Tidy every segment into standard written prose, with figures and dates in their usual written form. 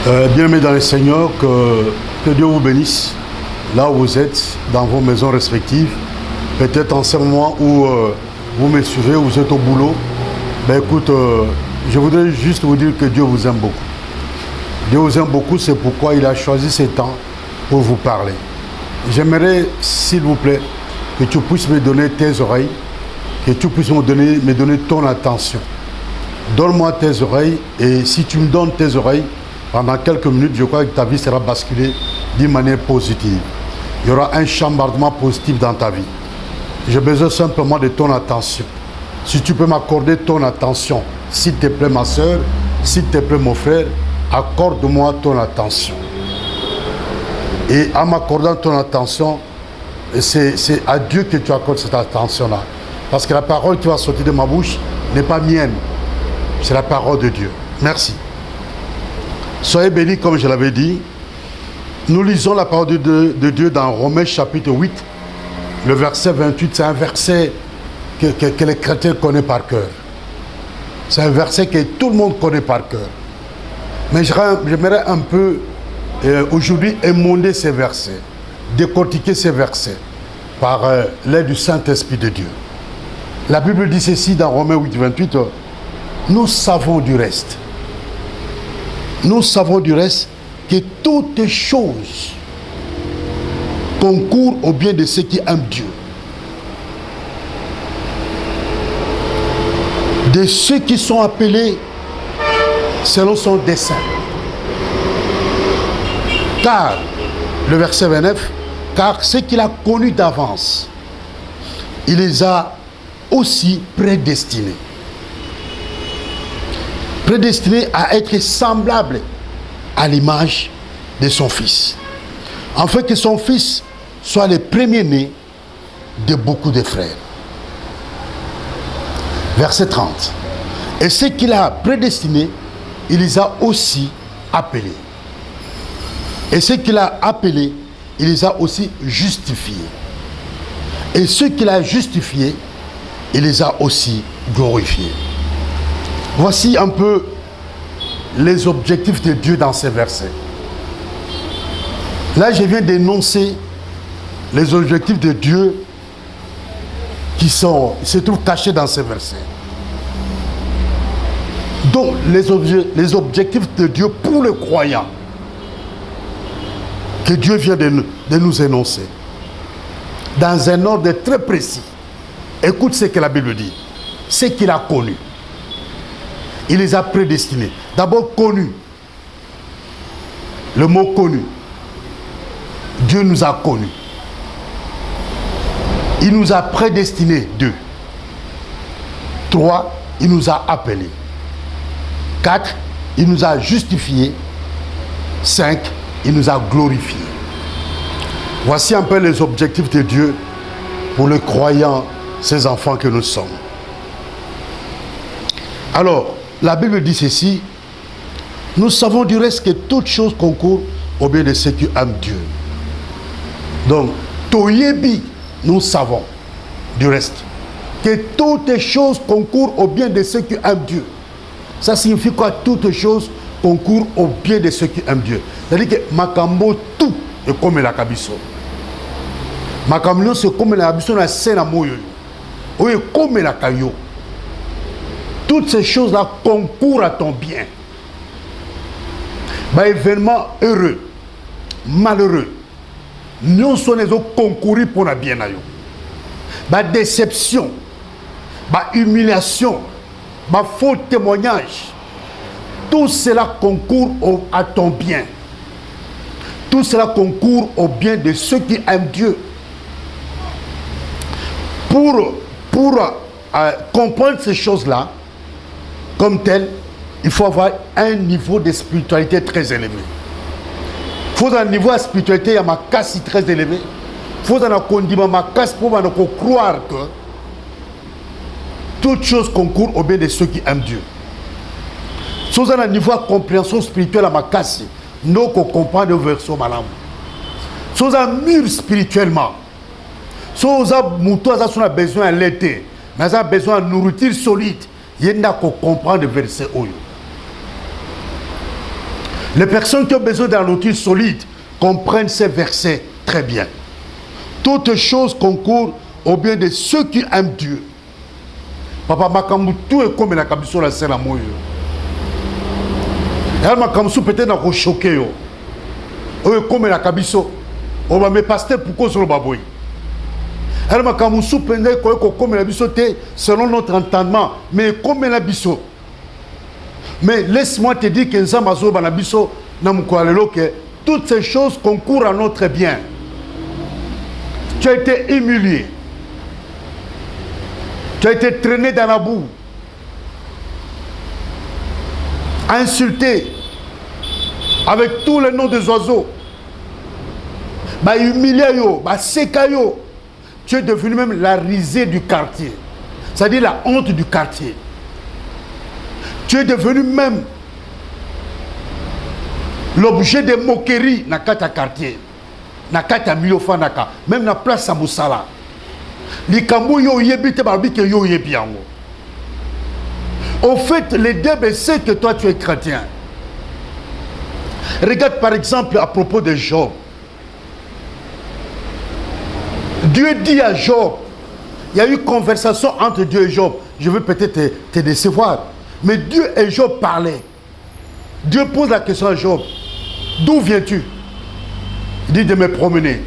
Bien-aimés dans le Seigneur, que Dieu vous bénisse là où vous êtes, dans vos maisons respectives. Peut-être en ce moment où vous me suivez, vous êtes au boulot. Ben écoute, je voudrais juste vous dire que Dieu vous aime beaucoup. Dieu vous aime beaucoup, c'est pourquoi il a choisi ce temps pour vous parler. J'aimerais, s'il vous plaît, que tu puisses me donner tes oreilles, que tu puisses me donner ton attention. Donne-moi tes oreilles, et si tu me donnes tes oreilles, pendant quelques minutes, je crois que ta vie sera basculée d'une manière positive. Il y aura un chambardement positif dans ta vie. J'ai besoin simplement de ton attention. Si tu peux m'accorder ton attention, s'il te plaît ma soeur, s'il te plaît mon frère, accorde-moi ton attention. Et en m'accordant ton attention, c'est à Dieu que tu accordes cette attention-là. Parce que la parole qui va sortir de ma bouche n'est pas mienne. C'est la parole de Dieu. Merci. Soyez bénis comme je l'avais dit. Nous lisons la parole de Dieu dans Romains chapitre 8. Le verset 28, c'est un verset que les chrétiens connaissent par cœur. C'est un verset que tout le monde connaît par cœur. Mais j'aimerais un peu aujourd'hui émonder ces versets, décortiquer ces versets par l'aide du Saint-Esprit de Dieu. La Bible dit ceci dans Romains 8, 28. Nous savons du reste. Nous savons du reste que toutes choses concourent au bien de ceux qui aiment Dieu. De ceux qui sont appelés selon son dessein. Car, le verset 29, car ceux qu'il a connus d'avance, il les a aussi prédestinés. Prédestiné à être semblable à l'image de son Fils. Afin que son Fils soit le premier-né de beaucoup de frères. Verset 30. Et ceux qu'il a prédestinés, il les a aussi appelés. Et ceux qu'il a appelés, il les a aussi justifiés. Et ceux qu'il a justifiés, il les a aussi glorifiés. Voici un peu les objectifs de Dieu dans ces versets. Là, je viens d'énoncer les objectifs de Dieu qui se trouvent cachés dans ces versets. Donc, les objectifs de Dieu pour le croyant que Dieu vient de nous énoncer dans un ordre très précis. Écoute ce que la Bible dit. Ce qu'il a connu. Il les a prédestinés. D'abord connus. Le mot connu. Dieu nous a connus. Il nous a prédestinés. 2. 3. Il nous a appelés. 4. Il nous a justifiés. 5. Il nous a glorifiés. Voici un peu les objectifs de Dieu pour les croyants, ces enfants que nous sommes. Alors, la Bible dit ceci. Nous savons du reste que toutes choses concourent au bien de ceux qui aiment Dieu. Donc, Toyebi, nous savons du reste que toutes choses concourent au bien de ceux qui aiment Dieu. Ça signifie quoi? Toutes choses concourent au bien de ceux qui aiment Dieu. C'est-à-dire que Makambo tout est comme la Kabiso. Makambo c'est comme la Kabiso na sena moyo. Oui, comme la Kayo. Toutes ces choses-là concourent à ton bien. Bah, événement heureux, malheureux, nous sommes concourir pour la bien. Bah, déception, bah, humiliation, bah, faux témoignage, tout cela concourt à ton bien. Tout cela concourt au bien de ceux qui aiment Dieu. Pour comprendre ces choses-là, comme tel, il faut avoir un niveau de spiritualité très élevé. Il faut un niveau de spiritualité à ma casse très élevé. Il faut un condiment ma casse pour croire que toutes choses concourent au bien de ceux qui aiment Dieu. Si vous avez un niveau de compréhension spirituelle à ma casse, nous comprenons le verset malam. Si vous avez mûr spirituellement, si vous avez besoin de l'été, mais vous avez besoin de nourriture solide, il y a qu'on comprend le verset. Les personnes qui ont besoin d'un outil solide comprennent ces versets très bien. Toutes choses concourent au bien de ceux qui aiment Dieu. Papa makambu tout est comme la kabiso la sera moyo. Elle makambu peut-être na choqué yo. O comme la kabiso. On va me passer pour cause le baboy. Elle makambu pende ko comme la biso te selon notre entendement, mais comme la biso. Mais laisse-moi te dire que Nzamazo banabiso na mukwalelo que toutes ces choses concourent à notre bien. Tu as été humilié. Tu as été traîné dans la boue. Insulté. Avec tous les noms des oiseaux. Bah humilié yo, bah seka yo. Tu es devenu même la risée du quartier. C'est-à-dire la honte du quartier. Tu es devenu même l'objet de moquerie dans le quartier. Nakata Miofanaka, même na place à Moussala. Likambo yo yebite barbi que yo yebiango. Au fait, le diable sait que toi tu es chrétien. Regarde par exemple à propos de Job. Dieu dit à Job, il y a eu conversation entre Dieu et Job. Je veux peut-être te décevoir. Mais Dieu et Job parlaient. Dieu pose la question à Job. D'où viens-tu? Il dit de me promener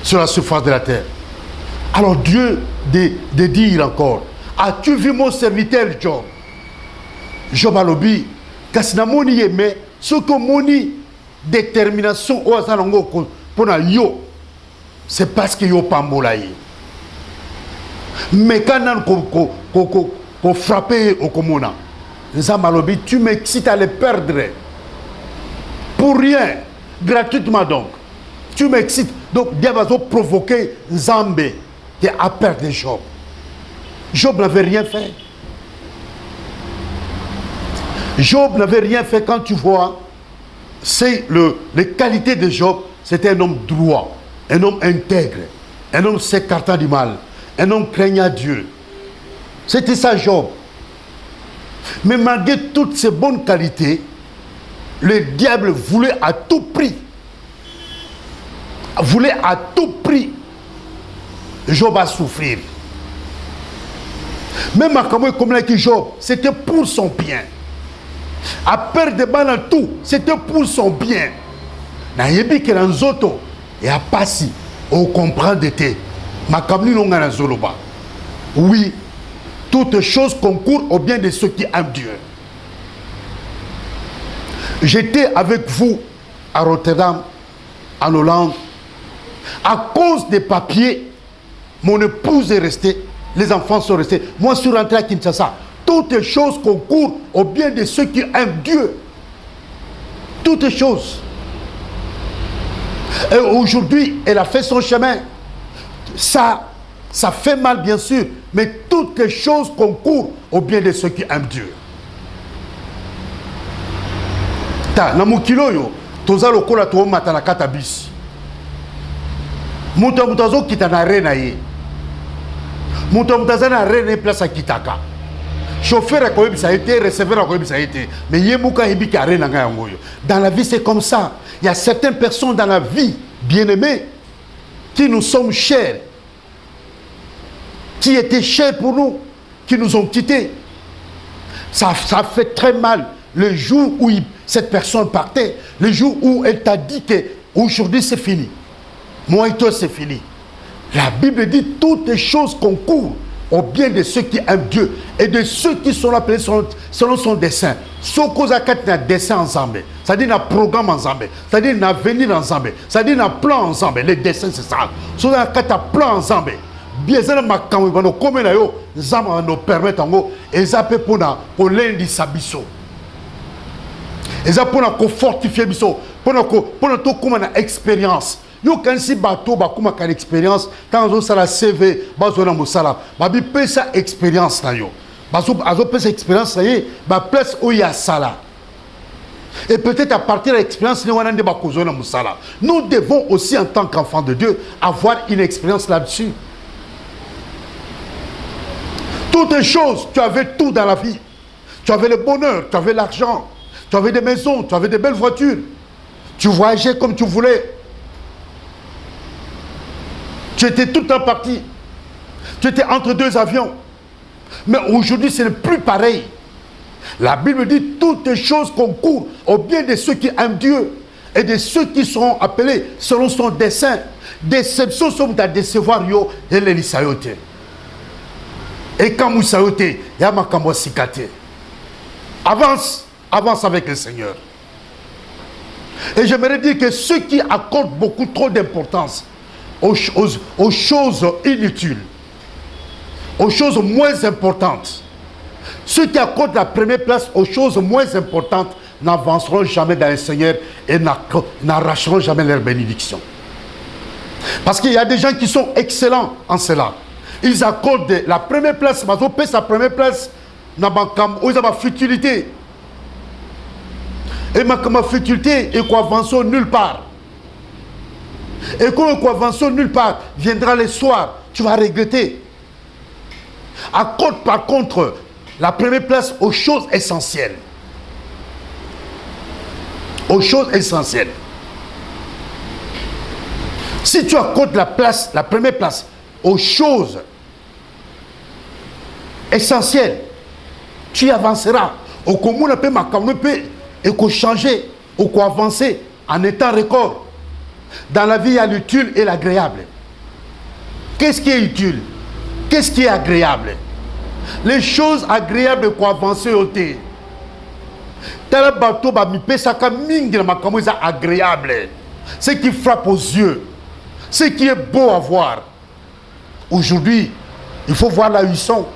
sur la surface de la terre. Alors Dieu de dire encore, as-tu vu mon serviteur Job? Job a l'obi, kasina moni yeme, ce que moni détermination au asanongo pour na yo, c'est parce que yo pambolaye. Mais quand on frapper au komona, Nzamalobi, tu m'excites à les perdre. Pour rien. Gratuitement donc. Tu m'excites. Donc, Dieu va provoquer Nzambe qui a perdre Job. Job n'avait rien fait. Job n'avait rien fait. Quand tu vois, c'est les qualités de Job, c'était un homme droit, un homme intègre, un homme s'écartant du mal, un homme craignant Dieu. C'était ça Job. Mais malgré toutes ces bonnes qualités, le diable voulait à tout prix Job a souffrir. Même à comme l'a dit Job, c'était pour son bien. À perdre de balles en tout, c'était pour son bien. Na yebi que dans zoto et à passi, on comprend de te. Ma kamni non na zoloba. Oui, toutes choses concourent au bien de ceux qui aiment Dieu. J'étais avec vous à Rotterdam, en Hollande. À cause des papiers, mon épouse est restée, les enfants sont restés. Moi, je suis rentré à Kinshasa. Toutes choses concourent au bien de ceux qui aiment Dieu. Toutes choses. Et aujourd'hui, elle a fait son chemin. Ça fait mal, bien sûr, mais toutes les choses concourent au bien de ceux qui aiment Dieu. Na mukilo yo toza lokola to mata na kata bis muto mutazo kitana rena ye muto mutazana rena place kitaka chauffeur ko ebisa été receveur ko ebisa été mais yemuka ebiki arena nga yangoyo. Dans la vie c'est comme ça. Il y a certaines personnes dans la vie bien-aimées qui nous sommes chers, qui étaient chers pour nous, qui nous ont quittés. Ça fait très mal. Le jour où cette personne partait, le jour où elle t'a dit que aujourd'hui c'est fini, moi et toi c'est fini. La Bible dit toutes les choses concourent au bien de ceux qui aiment Dieu et de ceux qui sont appelés selon son dessein. Ce qu'on a dessein ensemble, c'est-à-dire un programme ensemble, c'est-à-dire un avenir ensemble, c'est-à-dire un plan ensemble. Les dessins c'est ça. Ce qu'on a un plan ensemble. Bien sûr, comme ça nous permet et ça peut pour lundi sabiso. Et ça pour fortifier biso, pour tout comme une expérience. Yo quand si bateau ba comme une expérience, quand on ça la CV, bazo na musala, ba bi pesa expérience na yo. Bazo pesa expérience na ye, ba place où il y a sala. Et peut-être à partir de l'expérience, nous devons aussi en tant qu'enfants de Dieu avoir une expérience là-dessus. Toutes les choses, tu avais tout dans la vie. Tu avais le bonheur, tu avais l'argent, tu avais des maisons, tu avais des belles voitures. Tu voyageais comme tu voulais. Tu étais tout le temps parti. Tu étais entre deux avions. Mais aujourd'hui, ce n'est plus pareil. La Bible dit toutes choses concourent au bien de ceux qui aiment Dieu et de ceux qui seront appelés selon son dessein. Déception sont à décevoir yo et les sayote. Et quand vous sayote, il y a ma kambo sikate. Avance, avance avec le Seigneur. Et j'aimerais dire que ceux qui accordent beaucoup trop d'importance aux choses inutiles, aux choses moins importantes, ceux qui accordent la première place aux choses moins importantes n'avanceront jamais dans le Seigneur et n'arracheront jamais leur bénédiction. Parce qu'il y a des gens qui sont excellents en cela. Ils accordent la première place, mais ils sa première place dans la futilité. Et ma futilité et qu'on avance nulle part. Et quand on avance nulle part, viendra le soir, tu vas regretter. Accorde par contre la première place aux choses essentielles. Aux choses essentielles. Si tu accordes la première place aux choses essentielles, tu avanceras. Au commun, on peut et qu'on changer, ou qu'on avancer en étant record. Dans la vie, il y a l'utile et l'agréable. Qu'est-ce qui est utile? Qu'est-ce qui est agréable? Les choses agréables qu'on avance au thé. Tel bateau, agréable. Ce qui frappe aux yeux. Ce qui est beau à voir. Aujourd'hui, il faut voir là où ils sont.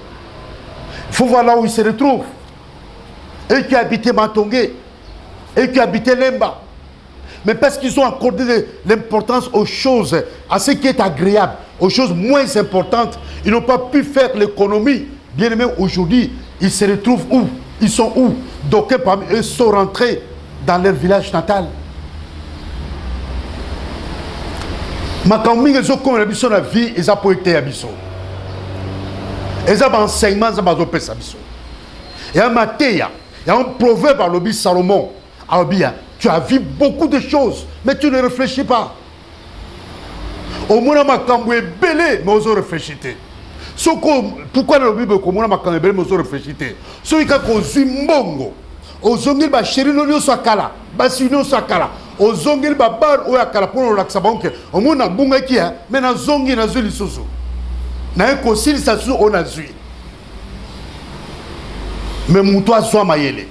Il faut voir là où ils se retrouvent. Eux qui habitaient Matongé, eux qui habitaient Lemba. Mais parce qu'ils ont accordé l'importance aux choses, à ce qui est agréable, aux choses moins importantes, ils n'ont pas pu faire l'économie. Bien aimé, aujourd'hui, ils se retrouvent où? Ils sont où? D'aucuns parmi eux sont rentrés dans leur village natal. Ils ont comme la vie, ils ont poété à Bissot. Ils ont enseignement, ils ont fait ça. Il y a un matéia, il y a un proverbe à l'obis Salomon. Tu as vu beaucoup de choses, mais tu ne réfléchis pas. Au moins, tu es belé, mais tu réfléchis. Pourquoi le Bible comme on a belé, mais tu réfléchis? Ceux qui ont vu mbongo, aux ongles, bah chéri non sakala, bah sino sakala, aux ongles, bah bar ou akala pour le laxabanque. Au moins, na bunga qui a, mais na zongi na zuli soso. Na un consil ça sous on a zui. Mais mon toi soit maïlé.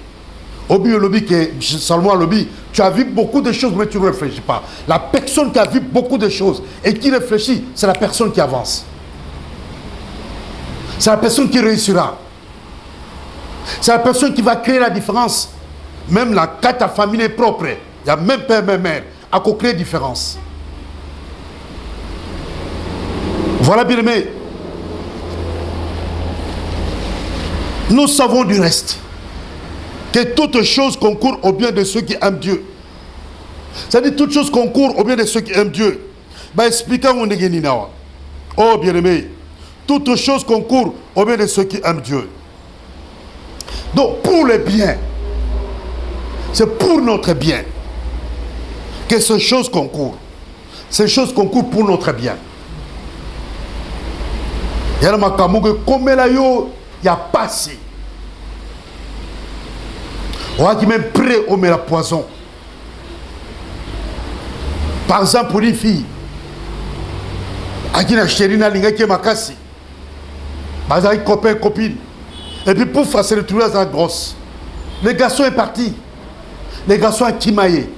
Obi lobby que Salomon lobby, tu as vu beaucoup de choses mais tu ne réfléchis pas. La personne qui a vu beaucoup de choses et qui réfléchit, c'est la personne qui avance. C'est la personne qui réussira. C'est la personne qui va créer la différence. Même là, quand ta famille est propre, il y a même père, même mère, à créer la différence. Voilà bien aimé. Nous savons du reste que toutes choses concourent au bien de ceux qui aiment Dieu. C'est-à-dire toutes choses concourent au bien de ceux qui aiment Dieu. Bah expliquons on. Oh bien aimé, toutes choses concourent au bien de ceux qui aiment Dieu. Donc pour le bien, c'est pour notre bien que ces choses concourent. Ces choses concourent pour notre bien. Il y a comme là, il n'y a pas si. On a dit même prêt au met la poison. Par exemple, pour les filles, qui n'a chéri n'a l'ingé qui est makasi. Par exemple, copain, copine. Et puis pour faire se retrouver dans la grosse. Le garçon est parti. Le garçon a kimaillé.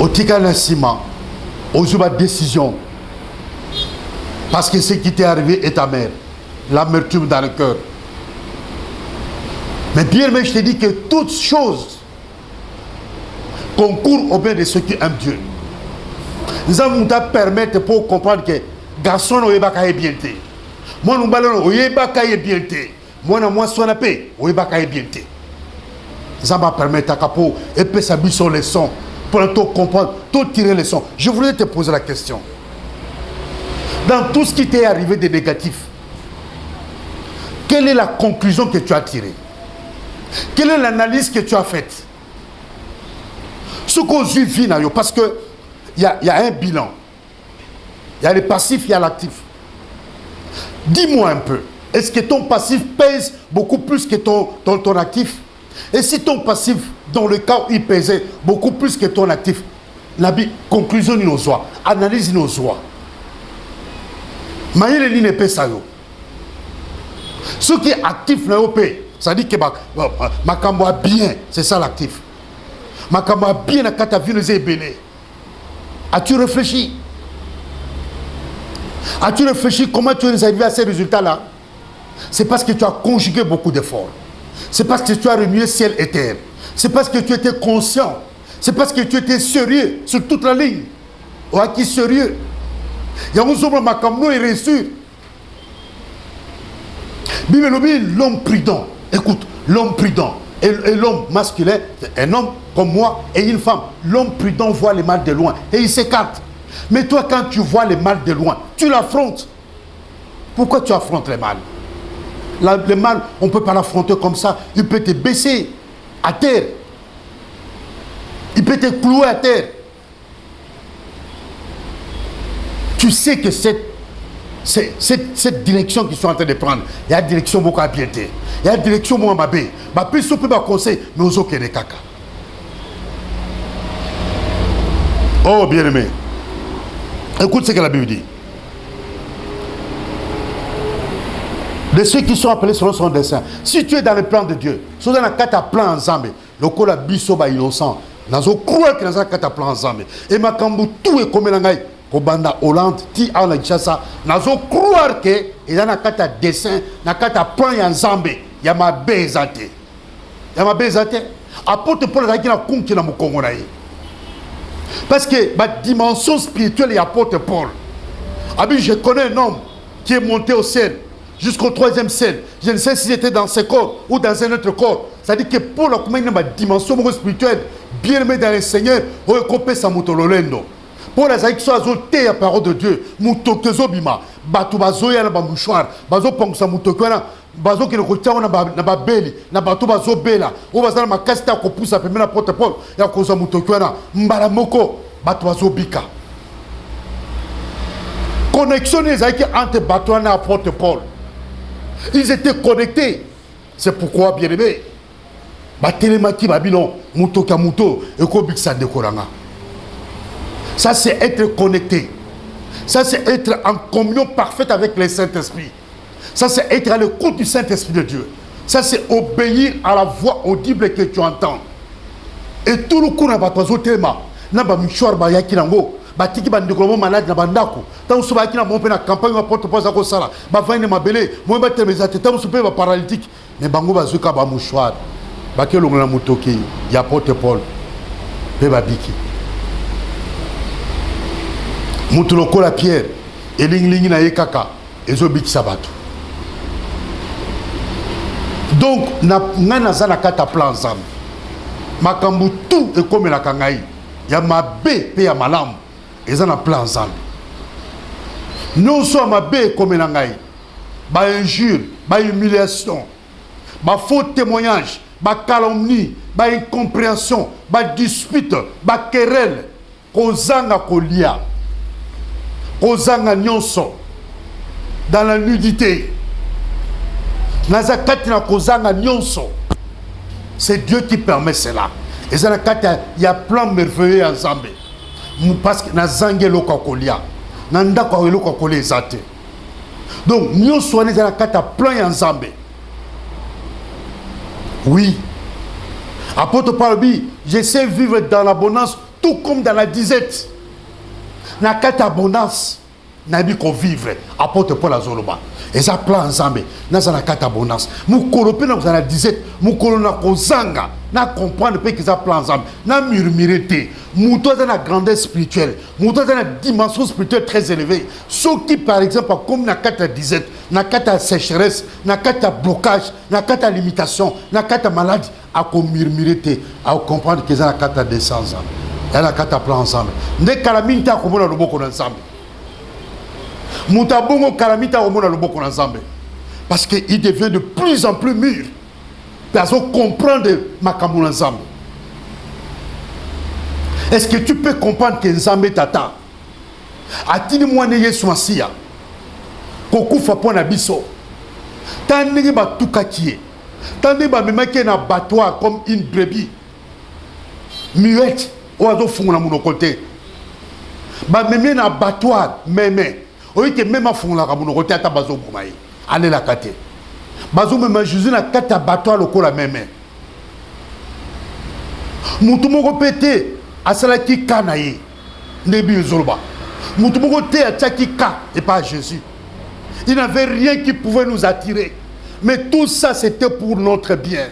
Au tika l'insima, aux joues de décision. Parce que ce qui t'est arrivé est ta mère. L'amertume dans le cœur. Mais bien, mais je te dis que toutes choses concourent au bien de ceux qui aiment Dieu. Nous allons te permettre pour comprendre que garçon n'a pas bien été. Moi, nous allons pas bien été. Moi, sois la paix, n'a pas bien été. Ça va permettre à Capo et puis ça sur les leçons pour tout comprendre, tout tirer les leçons. Je voulais te poser la question. Dans tout ce qui t'est arrivé de négatif, quelle est la conclusion que tu as tirée? Quelle est l'analyse que tu as faite? Ce qu'on vit, parce que il y a un bilan. Il y a le passif, il y a l'actif. Dis-moi un peu, est-ce que ton passif pèse beaucoup plus que ton actif? Et si ton passif, dans le cas où il pesait beaucoup plus que ton actif, la conclusion de nos joies, analyse nos joies. Maïle ne pèse ça. Ce qui est actif, ça dit que ma camboa bien, c'est ça l'actif. Ma camboa bien, quand tu as vu les ébélés. As-tu réfléchi? As-tu réfléchi comment tu es arrivé à ces résultats-là? C'est parce que tu as conjugué beaucoup d'efforts. C'est parce que tu as remué ciel et terre. C'est parce que tu étais conscient. C'est parce que tu étais sérieux sur toute la ligne. Ou à qui sérieux? Il y a un homme qui est reçu. L'homme prudent. Écoute, l'homme prudent et l'homme masculin, un homme comme moi et une femme. L'homme prudent voit le mal de loin et il s'écarte. Mais toi, quand tu vois le mal de loin, tu l'affrontes. Pourquoi tu affrontes le mal? Le mal, on ne peut pas l'affronter comme ça. Il peut te baisser à terre. Il peut te clouer à terre. Tu sais que cette direction qu'ils sont en train de prendre, il y a une direction beaucoup à piété. Il y a une direction beaucoup à mabé. Ma plus on peut pas conseiller, mais aux autres caca. Oh, bien aimé. Écoute ce que la Bible dit. De ceux qui sont appelés selon son dessein. Si tu es dans le plan de Dieu, si tu es dans le plan ensemble, le col a bisoba innocent. Nazo croire que dans un plan ensemble. Et ma kambu tout est comme l'angaï. Kobanda Hollande, ti a la chassa. Nazo croire que il y a un dessin, na kata plan ensemble. Il y a ma bezate. Il y a ma bezate. Apporte pour la qui na kunki na mukongonaï. Parce que ma dimension spirituelle, il y a apôtre Paul. Abi, je connais un homme qui est monté au ciel. Jusqu'au 3e ciel. Je ne sais si c'était dans ce corps ou dans un autre corps. C'est-à-dire que Paul a une dimension spirituelle bien aimée dans le Seigneur. Pour les qui sont azotés la parole de Dieu, mutokezo bima, batu bazoya na ba mouchoir, bazo pongsa mutokwana, bazo ki rekotya na ba beli, na batu bazo bela, o bazana makasta ko poussa pemena na porte Paul, ya ko za mutokwana, mbala moko, batu bazo bika. Connexion les entre batu na porte Paul. Ils étaient connectés. C'est pourquoi, bien aimé, ça c'est être connecté. Ça c'est être en communion parfaite avec le Saint-Esprit. Ça c'est être à l'écoute du Saint-Esprit de Dieu. Ça c'est obéir à la voix audible que tu entends. Et tout le coup, batiki bandikolo malade na bandako tant so bakina mon pe na campagne ma porte posa ko sala ba vane mabele mo ba temezate tant so pe ba paralytique mais bango bazuka ba mouchoir ba ke longola mutoki ya porte Paul pe ba biki mutu lokola Pierre elingi na yekaka ezo biki sabato. Donc na zana kata plan ensemble makambu tout et comme la kangai ya mabe pe ya malamu. Ils ont un plan ensemble. Nous sommes à B comme un angaï. Ba injure, ba humiliation, ba faux témoignage, ba calomnie, ba incompréhension, ba dispute, ba querelle, kozanga kolia, kozanga nyonso, dans la nudité. Nazakati na kozanga nyonso. C'est Dieu qui permet cela. Et ça il y a plein merveilleux ensemble. Parce que na zange loka kolia na ndako loka kolia ezate. Donc nous sommes dans la carte plein ensemble. Oui. Apôtre Paul dit, je sais vivre dans l'abondance tout comme dans la disette. Na carte abondance na bi ko vivre. Apôtre Paul azoloba. Et ça plan ensemble. Na za na carte abondance. Mu korope na za na disette, mu kolona ko zanga. Na comprendre pe que ça plan ensemble. Na murmurer. Mouton dans la grandeur spirituelle, mouton dans la dimension spirituelle très élevée. Ceux qui, par exemple, comme na kata disette, na kata sécheresse, na kata blocage, na kata limitation, na kata maladie, à murmurer, à comprendre qu'ils ont la kata descente, et la kata plan ensemble. Ne calamita comme on a le beau ensemble. Moutabongo calamita comme on a le beau ensemble. Parce qu'il devient de plus en plus mûr. Parce que comprendre ma ensemble. Est-ce que tu peux comprendre que Nzambe tata atini mwana Yesu Masia kokufa po na biso tandenge batukakie tandenge bamemaki na battoir comme une brebis muette oazo fungula monoko te bamemi na battoir meme oyi ke meme afungulaka monoko te ata bazoboma ye alelaka te bazomema Jésus na kati ya battoir lokola meme mutu moko pe te asalaki ka na ye ndebi ezoloba mutu moko te atiaki ka et pas Jésus. Il n'avait rien qui pouvait nous attirer, mais tout ça c'était pour notre bien.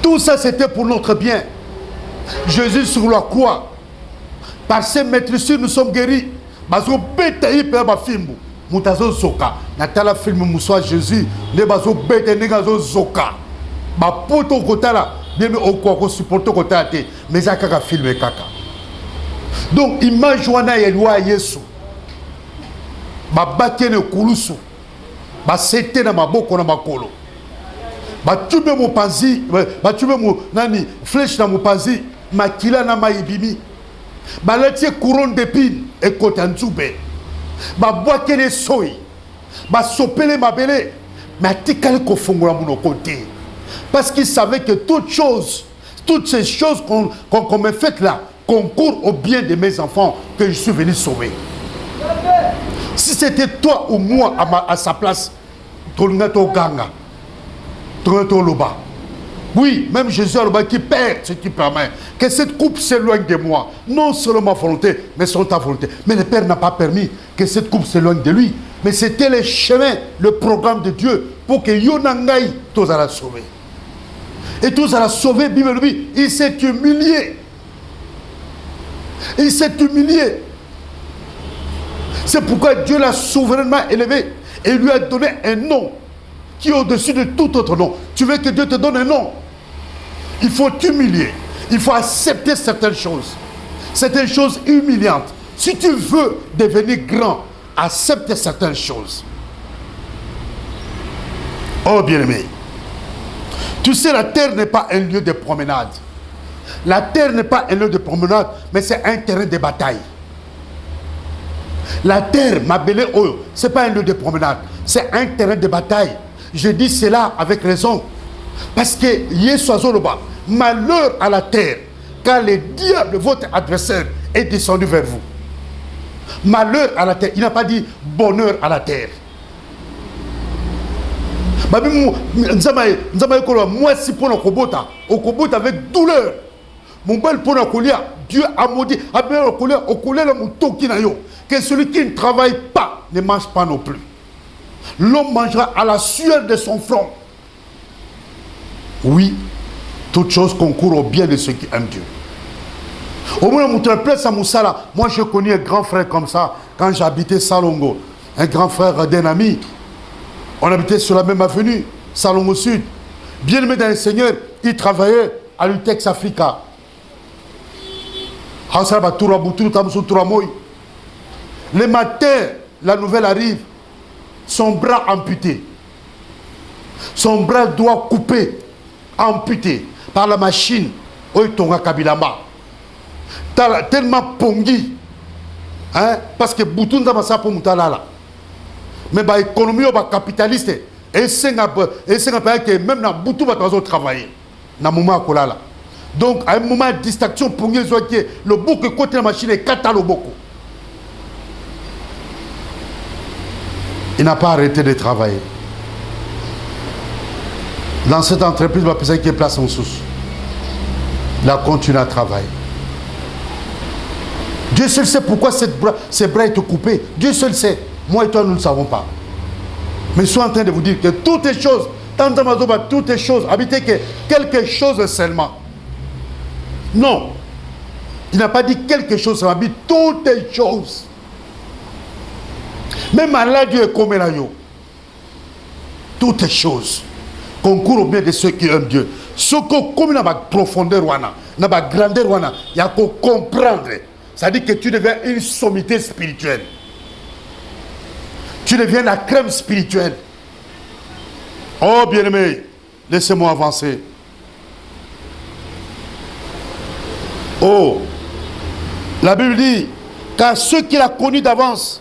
Tout ça c'était pour notre bien. Jésus sur la croix, par ses maîtresses nous sommes guéris. Bazo bete ipe ba filmu mutazo zoka na tala film muswa Jésus ne bazo bete negazo zoka ba poto kotala bien okoko supporter kotala te mais akaka filme kaka. Donc image wana yelwa Yesu babakene kulusu basete na maboko na makolo batube mopanzi batube mo nani flèche na mopanzi makila na maibimi balatie couronne d'épines et kotanzube babwakene soyi basopele mabele mais atikali kofungola monoko te parce qu'il savait que toutes ces choses qu'on me fait là concourent au bien de mes enfants que je suis venu sauver. Si c'était toi ou moi à sa place, Tolungato Ganga, Tolungato Loba. Oui, même Jésus a qui perd ce qui permet. Que cette coupe s'éloigne de moi. Non seulement ma volonté, mais selon ta volonté. Mais le Père n'a pas permis que cette coupe s'éloigne de lui. Mais c'était le chemin, le programme de Dieu pour que Yonangaï tous à la sauver. Et tous à la sauver, Bible lui, il s'est humilié. Il s'est humilié. C'est pourquoi Dieu l'a souverainement élevé et lui a donné un nom qui est au-dessus de tout autre nom. Tu veux que Dieu te donne un nom? Il faut t'humilier. Il faut accepter certaines choses. Certaines choses humiliantes. Si tu veux devenir grand, accepte certaines choses. Oh bien-aimé, tu sais, la terre n'est pas un lieu de promenade. La terre n'est pas un lieu de promenade, mais c'est un terrain de bataille. La terre, ma belle, ce n'est pas un lieu de promenade, c'est un terrain de bataille. Je dis cela avec raison. Parce que Yesouazoloba, malheur à la terre, car le diable, votre adversaire, est descendu vers vous. Malheur à la terre. Il n'a pas dit bonheur à la terre. Moi, si pour le Kobota avec douleur, mon bel pour Dieu a maudit, que celui qui ne travaille pas ne mange pas non plus. L'homme mangera à la sueur de son front. Oui, toute chose concourt au bien de ceux qui aiment Dieu. Au moins, moi je connais un grand frère comme ça quand j'habitais Salongo. Un grand frère d'un ami. On habitait sur la même avenue, Salongo Sud. Bien aimé dans le Seigneur, il travaillait à l'Utex Africa. Le matin, la nouvelle arrive, son bras amputé. Son bras doit couper, amputé par la machine. Tellement pongi. Hein? Parce que Boutoun Damasa pour Moutalala. Mais l'économie capitaliste, et c'est que même dans Boutoun va travailler. Dans le moment là. Donc, à un moment de distraction, pour le bouc côté la machine est cataloboko. Il n'a pas arrêté de travailler. Dans cette entreprise, il va penser qu'il y a place en sous. Il a continué à travailler. Dieu seul sait pourquoi ces bras étaient coupés. Dieu seul sait. Moi et toi, nous ne le savons pas. Mais je suis en train de vous dire que toutes les choses, toutes les choses, habitez que quelque chose seulement. Non. Il n'a pas dit quelque chose, ça habite toutes les choses. Même Allah Dieu est comme là. Toutes les choses concourent au bien de ceux qui aiment Dieu. Ce qu'on comme dans la profondeur, dans la grandeur, il y a qu'à comprendre. Ça dit que tu deviens une sommité spirituelle. Tu deviens la crème spirituelle. Oh bien-aimé, Laissez-moi avancer. Oh, la Bible dit, car ceux qu'il a connus d'avance,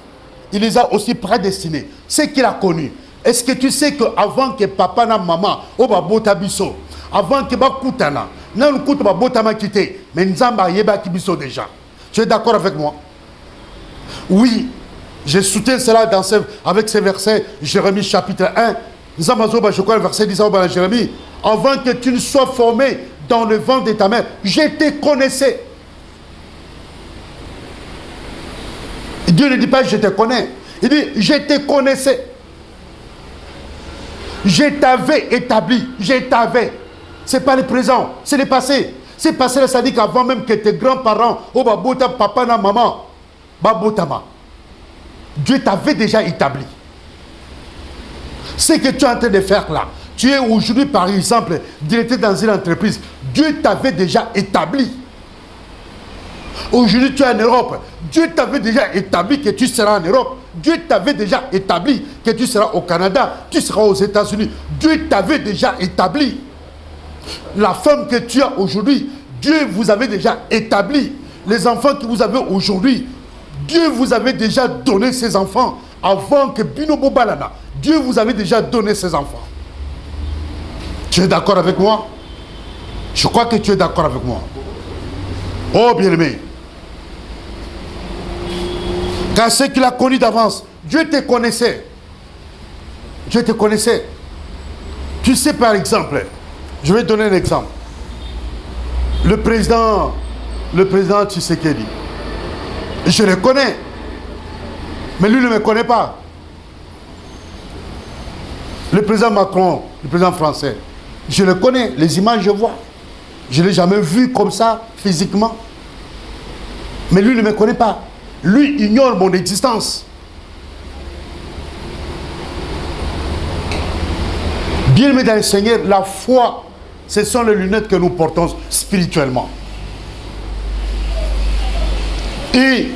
il les a aussi prédestinés. Ceux qu'il a connus. Est-ce que tu sais qu'avant que papa na maman, avant que bakutana, nan kuta botama quitté, mais nzamba yeba kibiso déjà. Tu es d'accord avec moi? Oui, je soutiens cela avec ces versets, Jérémie chapitre 1. Je crois le verset 10 dans Jérémie. Avant que tu ne sois formé dans le ventre de ta mère, je te connaissais. Dieu ne dit pas je te connais. Il dit je te connaissais. Je t'avais établi. Je t'avais. Ce n'est pas le présent, c'est le passé. C'est passé, ça dit qu'avant même que tes grands-parents, papa, na maman, babotama, Dieu t'avait déjà établi. Ce que tu es en train de faire là, tu es aujourd'hui par exemple directeur dans une entreprise, Dieu t'avait déjà établi. Aujourd'hui tu es en Europe, Dieu t'avait déjà établi que tu seras en Europe. Dieu t'avait déjà établi que tu seras au Canada, tu seras aux États-Unis. Dieu t'avait déjà établi. La femme que tu as aujourd'hui, Dieu vous avait déjà établi. Les enfants que vous avez aujourd'hui, Dieu vous avait déjà donné ses enfants avant que Binobo Balana. Dieu vous avait déjà donné ses enfants. Tu es d'accord avec moi? Je crois que tu es d'accord avec moi. Oh bien-aimé. Car ce qu'il a connu d'avance, Dieu te connaissait. Dieu te connaissait. Tu sais par exemple, je vais donner un exemple. Le président Tshisekedi, je le connais, mais lui ne me connaît pas. Le président Macron, le président français, je le connais, les images je vois. Je ne l'ai jamais vu comme ça, physiquement. Mais lui ne me connaît pas. Lui ignore mon existence. Bien-aimé dans le Seigneur, la foi, ce sont les lunettes que nous portons spirituellement. Et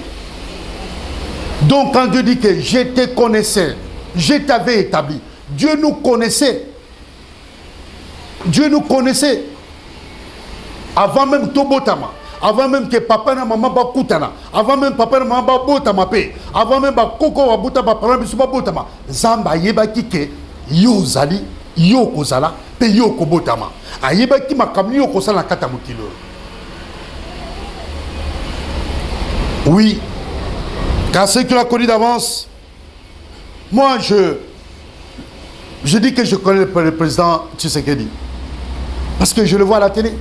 donc quand Dieu dit que je te connaissais, je t'avais établi, Dieu nous connaissait. Dieu nous connaissait. Avant même Tobotama, avant même que papa na maman ba kutana, avant même papa na maman ba botama pe, avant même ba koko ba bota ba parent biso ba botama, Zamba yeba kike yo zali, yo kozala, pe yo ko botama. Ayeba ki makamni yo kosala kata mokilo. Oui, car ceux qui l'ont connu d'avance, moi je dis que je connais le président Tshisekedi. Parce que je le vois à la télé.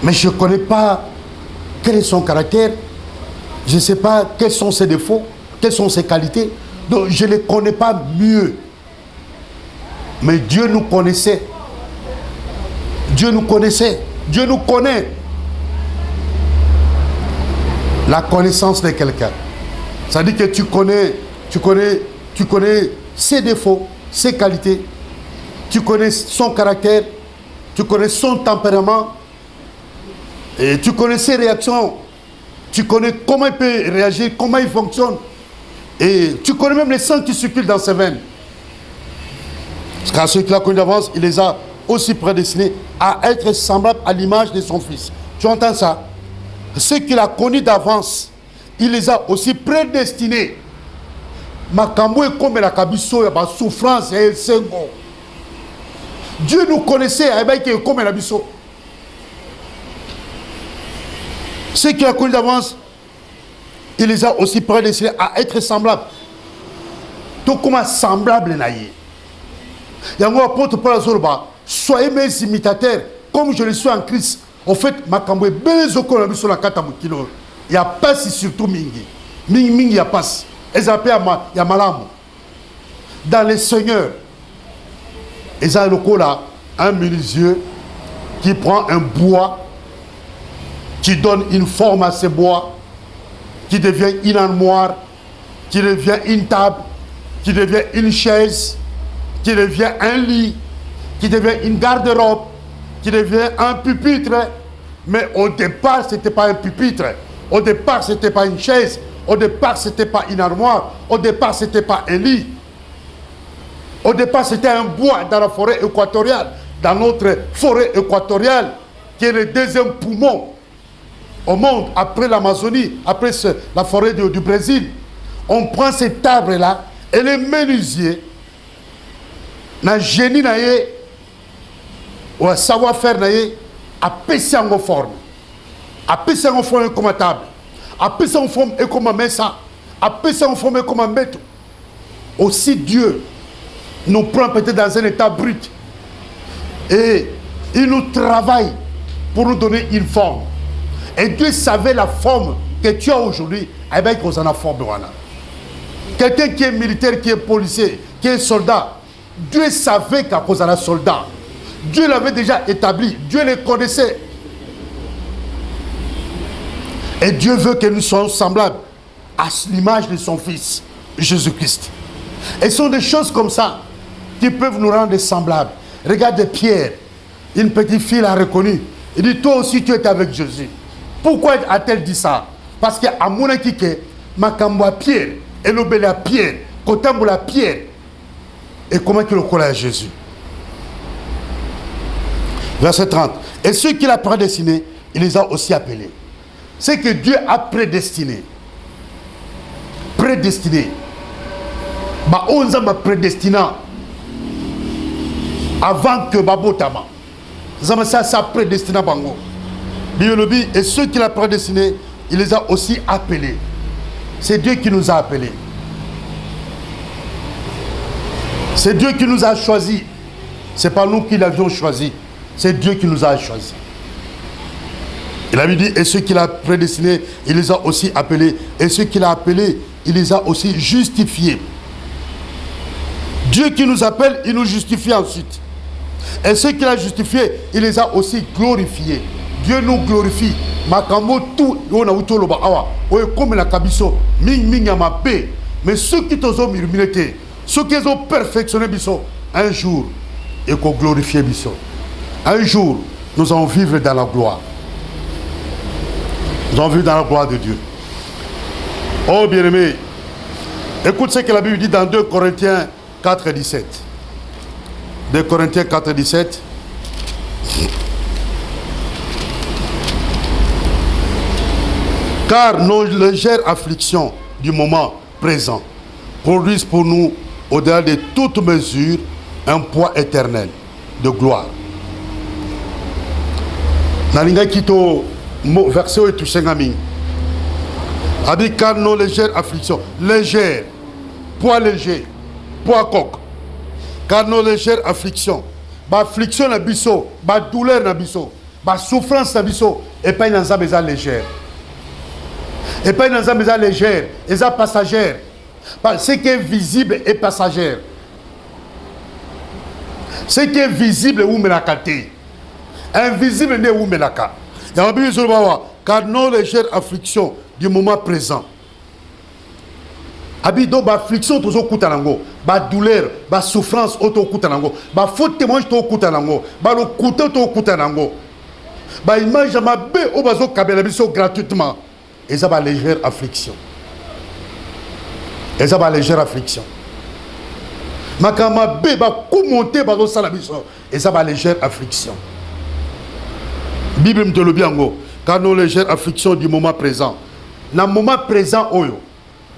Mais je ne connais pas quel est son caractère. Je ne sais pas quels sont ses défauts, quelles sont ses qualités. Donc je ne les connais pas mieux. Mais Dieu nous connaissait. Dieu nous connaissait. Dieu nous connaît. La connaissance de quelqu'un. Ça dit que tu connais ses défauts, ses qualités. Tu connais son caractère. Tu connais son tempérament. Et tu connais ses réactions. Tu connais comment il peut réagir, comment il fonctionne. Et tu connais même les sang qui circulent dans ses veines. Car ceux qu'il a connus d'avance, il les a aussi prédestinés à être semblables à l'image de son Fils. Tu entends ça? Ceux qu'il a connus d'avance, il les a aussi prédestinés. Makambo est comme la kabiso, il y a souffrance et sengo. Dieu nous connaissait, il est comme la biso. Ceux qu'il a connus d'avance, il les a aussi prédestinés à être semblables. Tout comme semblable naïe. Il y a un apôtre Paul Azorba, soyez mes imitateurs, comme je le suis en Christ. En fait, Makambo Belezoko la sur la kata mukilo. Il y a pas si surtout mingi. Mingi il y a pas. Ils appellent il y a malam. Dans les seigneurs, ils ont le là un menuisier qui prend un bois, qui donne une forme à ce bois, qui devient une armoire, qui devient une table, qui devient une chaise, qui devient un lit, qui devient une garde-robe, qui devient un pupitre. Mais au départ, ce n'était pas un pupitre. Au départ, ce n'était pas une chaise. Au départ, ce n'était pas une armoire. Au départ, ce n'était pas un lit. Au départ, c'était un bois dans la forêt équatoriale, dans notre forêt équatoriale, qui est le deuxième poumon au monde, après l'Amazonie, après la forêt du Brésil. On prend cet arbre-là, et les menuisiers, na génie naïe, ou savoir-faire naïe, a péché en forme. A péché en forme comme table. A péché en forme comme mesa. A péché en forme comme un bête. Aussi Dieu nous prend peut-être dans un état brut. Et il nous travaille pour nous donner une forme. Et Dieu savait la forme que tu as aujourd'hui. Eh bien, qu'on en a forme. Quelqu'un qui est militaire, qui est policier, qui est soldat, Dieu savait qu'à cause de la soldat, Dieu l'avait déjà établi, Dieu les connaissait. Et Dieu veut que nous soyons semblables à l'image de son Fils, Jésus-Christ. Et ce sont des choses comme ça qui peuvent nous rendre semblables. Regarde Pierre, une petite fille l'a reconnu. Il dit, toi aussi tu es avec Jésus. Pourquoi a-t-elle dit ça? Parce qu'à mon équipe, ma camboa Pierre, et l'obéli à Pierre, Kotamboula Pierre. Et comment il le colle à Jésus? Verset 30. Et ceux qu'il a prédestinés, il les a aussi appelés. C'est que Dieu a prédestiné. Prédestiné. Bah, on a prédestinant. Avant que Babotama. Ça prédestiné Bango. Et ceux qu'il a prédestinés, il les a aussi appelés. C'est Dieu qui nous a appelés. C'est Dieu qui nous a choisis. Ce n'est pas nous qui l'avions choisi. C'est Dieu qui nous a choisis. Il avait dit, et ceux qu'il a prédestinés, il les a aussi appelés. Et ceux qu'il a appelés, il les a aussi justifiés. Dieu qui nous appelle, il nous justifie ensuite. Et ceux qu'il a justifiés, il les a aussi glorifiés. Dieu nous glorifie. Makambo tout, on a outo loba awa. Oye comme la kabiso, ming yama pe. Mais ceux qui t'ont murmuré, ceux qui ont perfectionné biso, un jour, et qu'on glorifie biso. Un jour, nous allons vivre dans la gloire. Nous allons vivre dans la gloire de Dieu. Oh bien-aimé, écoute ce que la Bible dit dans 2 Corinthiens 4, 17. 2 Corinthiens 4, 17. Car nos légères afflictions du moment présent produisent pour nous, au-delà de toute mesure, un poids éternel de gloire. Nalinga kito verset et tout sengami. Abi car nos légères afflictions, légères, poids léger, poids coq. Car nos légères afflictions, ba affliction na biso, ba douleur na biso, ba souffrance na biso, et pas une zambeza légère. Et pas une zambeza légère, et ça passagère. Ce qui est visible est passagère. Ce qui est visible est où me la kate. Invisible n'est où me la kate. Car nos légères afflictions du moment présent. Abido ba affliction tozo kutanango, ba douleur, ba souffrance auto kutanango, ba faute témoignage to kutanango, ba lo kuto to kutanango. Ba image ma be o bazo kabela biso gratuitement. Et ça ba légère affliction. Et ça ba légère affliction. Makama be ba kumonte bazo sala biso. Et ça ba légère affliction. Bible me te le biango, car nos légères afflictions du moment présent. Dans le moment présent oyo.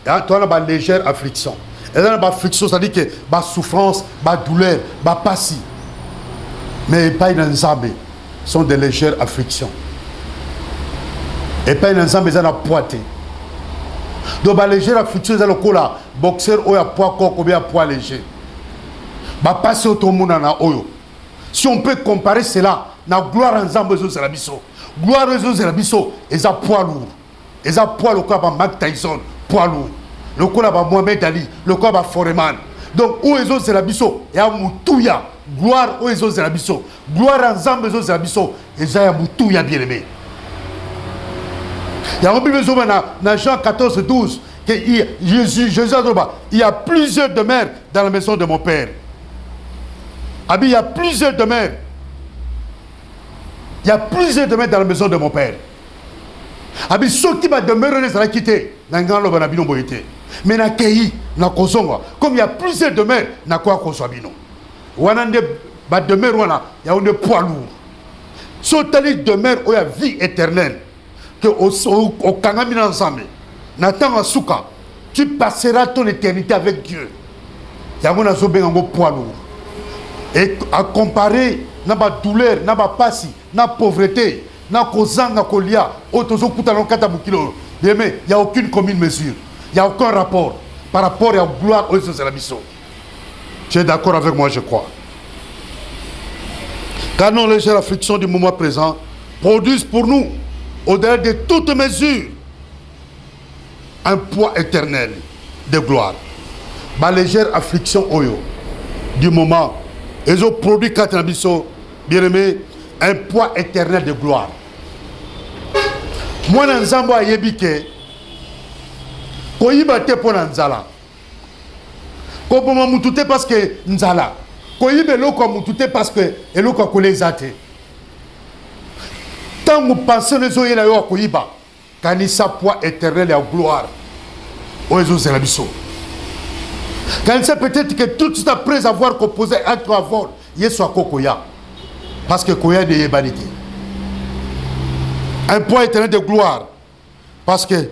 Tu as une légère affliction. Et là, l'affliction, c'est-à-dire que la souffrance, la douleur, la passie. Mais pas une ensemble, sont des légères afflictions. Et pas une ensemble, ils ont poité. Donc, la légère affliction, c'est le coup là. Boxeur, il y a poids corps, il y a poids léger. La passie, au tout le monde en oyo. Si on peut comparer cela, la gloire ensemble, c'est la biso. Gloire, c'est la biso, ils ont poids lourd. Ils ont poids le corps, Mike Tyson. Poids lourd. Le corps là Mohamed Ali, le corps là Foreman. Donc où les autres c'est la biso, et à Moutouya, gloire où les autres c'est la biso, gloire ensemble les autres c'est la biso, et ça y a Moutouya bien aimé. Il y a un peu besoin dans Jean 14, 12, que Jésus a dit, il y a plusieurs demeures dans la maison de mon père. Abi, il y a plusieurs demeures. Il y a plusieurs demeures dans la maison de mon père. Abi, ceux qui va demeurer, ça va quitter. Mais na kei, na kozonga, comme il y a plusieurs demeures, na quoi kozwabino. Wanande ba demeure wana, il y a un poids lourd. Sotali demeure où il y a vie éternelle. Que au kangamina ensemble, Nathan Asuka, tu passeras ton éternité avec Dieu. Il y a un poids lourd. Et à comparer, n'a pas douleur, n'a pas passi, n'a pauvreté, n'a kozanga kolia, otozo kutalon katabukilo. Il n'y a aucune commune mesure. Il n'y a aucun rapport par rapport à la gloire aux Zélabiso. Tu es d'accord avec moi, je crois. Car nos légères afflictions du moment présent produisent pour nous, au-delà de toute mesure, un poids éternel de gloire. Ma légère affliction du moment, ils ont produit Katanabiso, bien aimé, un poids éternel de gloire. Moi, Nzambo a yebike, koyiba te po Nzala. Ko boma mutute parce que Nzala. Koyibe loko mutute parce que eloko kolezate. Tant vous pensez les oye na yo koyiba, kanisa poids éternel et gloire. Oyezo Zélabiso. Kanisa peut-être que tout de suite après avoir composé un travail, yeso kokoya. Parce que koya de yebanité. Un poids éternel de gloire. Parce que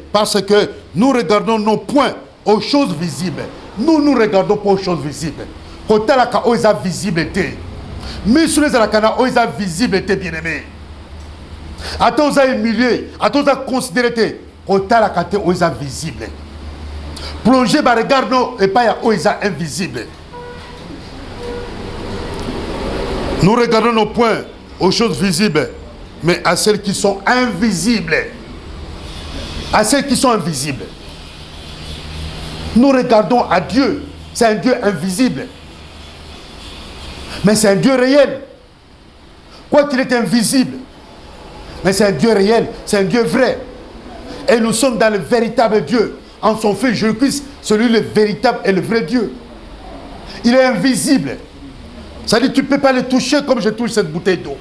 nous regardons nos points aux choses visibles. Nous regardons pas aux choses visibles. Quand tu as visibilité. Mais sur les alakana, ils ont visibilité, bien aimé. À toi, ils ont humilié. À toi, ils ont considéré. Quand tu as ils ont visible. Plonger, regardons, et pas ils ont invisible. Nous regardons nos points aux choses visibles, mais à celles qui sont invisibles. À celles qui sont invisibles. Nous regardons à Dieu. C'est un Dieu invisible. Mais c'est un Dieu réel. Quoi qu'il est invisible. Mais c'est un Dieu réel. C'est un Dieu vrai. Et nous sommes dans le véritable Dieu. En son Fils Jésus-Christ, celui le véritable et le vrai Dieu. Il est invisible. Ça dit, tu ne peux pas le toucher comme je touche cette bouteille d'eau.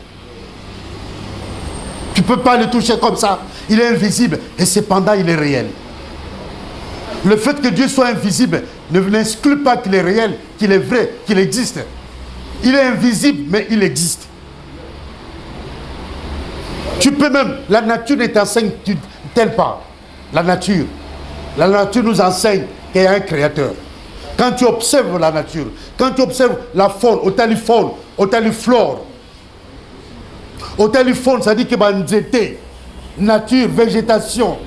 Tu ne peux pas le toucher comme ça. Il est invisible. Et cependant, il est réel. Le fait que Dieu soit invisible ne n'exclut pas qu'il est réel, qu'il est vrai, qu'il existe. Il est invisible, mais il existe. Tu peux même, la nature ne t'enseigne tel pas. La nature nous enseigne qu'il y a un créateur. Quand tu observes la nature, quand tu observes la faune, flore, ça dit que c'est nature, végétation.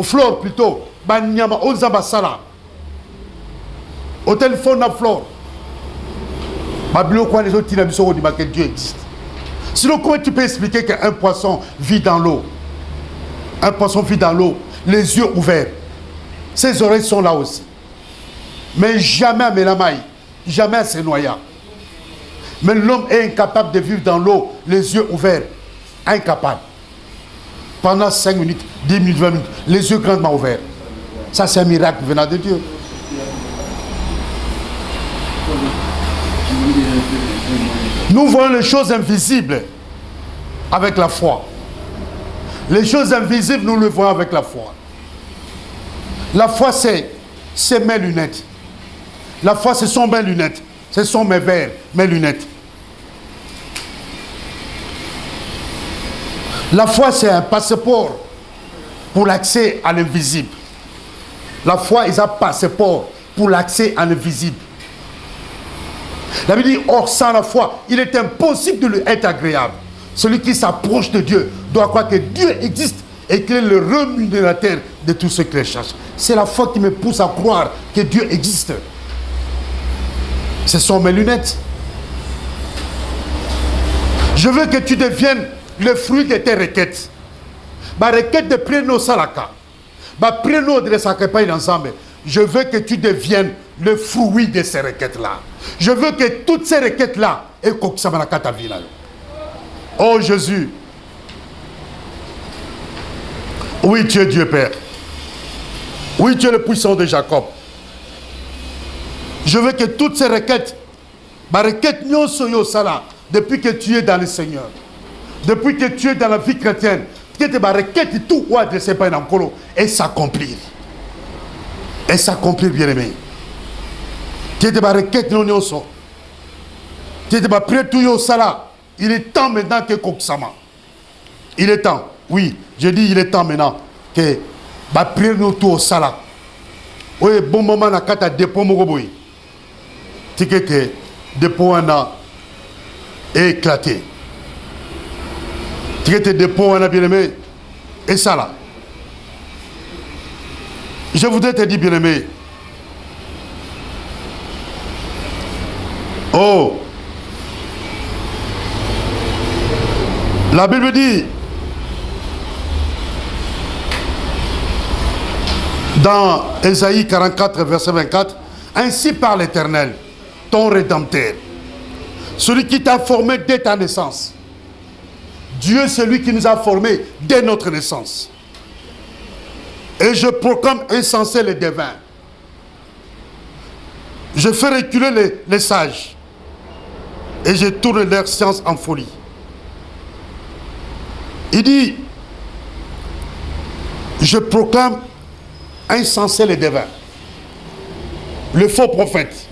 Flore plutôt, banyama, ozabasala. Faune, flore. Que Dieu existe. Sinon, comment tu peux expliquer qu'un poisson vit dans l'eau? Un poisson vit dans l'eau, les yeux ouverts. Ses oreilles sont là aussi. Mais jamais à Melamaï, jamais à se noyer. Mais l'homme est incapable de vivre dans l'eau, les yeux ouverts. Incapable. Pendant 5 minutes, 10 minutes, 20 minutes, les yeux grandement ouverts. Ça, c'est un miracle venant de Dieu. Nous voyons les choses invisibles avec la foi. Les choses invisibles, nous les voyons avec la foi. La foi, c'est mes lunettes. La foi, ce sont mes lunettes. Ce sont mes verres, mes lunettes. La foi, c'est un passeport pour l'accès à l'invisible. La foi est un passeport pour l'accès à l'invisible. La Bible dit, or sans la foi, il est impossible de lui être agréable. Celui qui s'approche de Dieu doit croire que Dieu existe et qu'il est le rémunérateur de tout ce qu'il cherche. C'est la foi qui me pousse à croire que Dieu existe. Ce sont mes lunettes. Je veux que tu deviennes le fruit de tes requêtes. Ma requête de prénom salaka. Ma prénom de sacrifice ensemble. Je veux que tu deviennes le fruit de ces requêtes-là. Je veux que toutes ces requêtes-là aient ta vie là. Oh Jésus. Oui, tu es Dieu Père. Oui, tu es le puissant de Jacob. Je veux que toutes ces requêtes, ma requête depuis que tu es dans le Seigneur, depuis que tu es dans la vie chrétienne, qui était ma requête tout ou adressé par un colo et s'accomplir. Et s'accomplir, bien aimé. Qui était ma requête non yoso. Qui était ma prière tout yo sala. Il est temps maintenant que Koksama. Il est temps. Oui, je dis il est temps maintenant que ma prière nous tout au sala. Oui, bon moment na kata dépôt mogoboy. Ticket dépôt a éclaté. Ticket dépôt a bien aimé. Et ça là. Je voudrais te dire bien aimé. Oh. La Bible dit dans Ésaïe 44, verset 24, ainsi parle l'Éternel, ton Rédempteur, celui qui t'a formé dès ta naissance. Dieu, c'est lui qui nous a formés dès notre naissance. Et je proclame insensé les devins. Je fais reculer les sages. Et je tourne leur science en folie. Il dit, je proclame insensé les devins. Le faux prophète.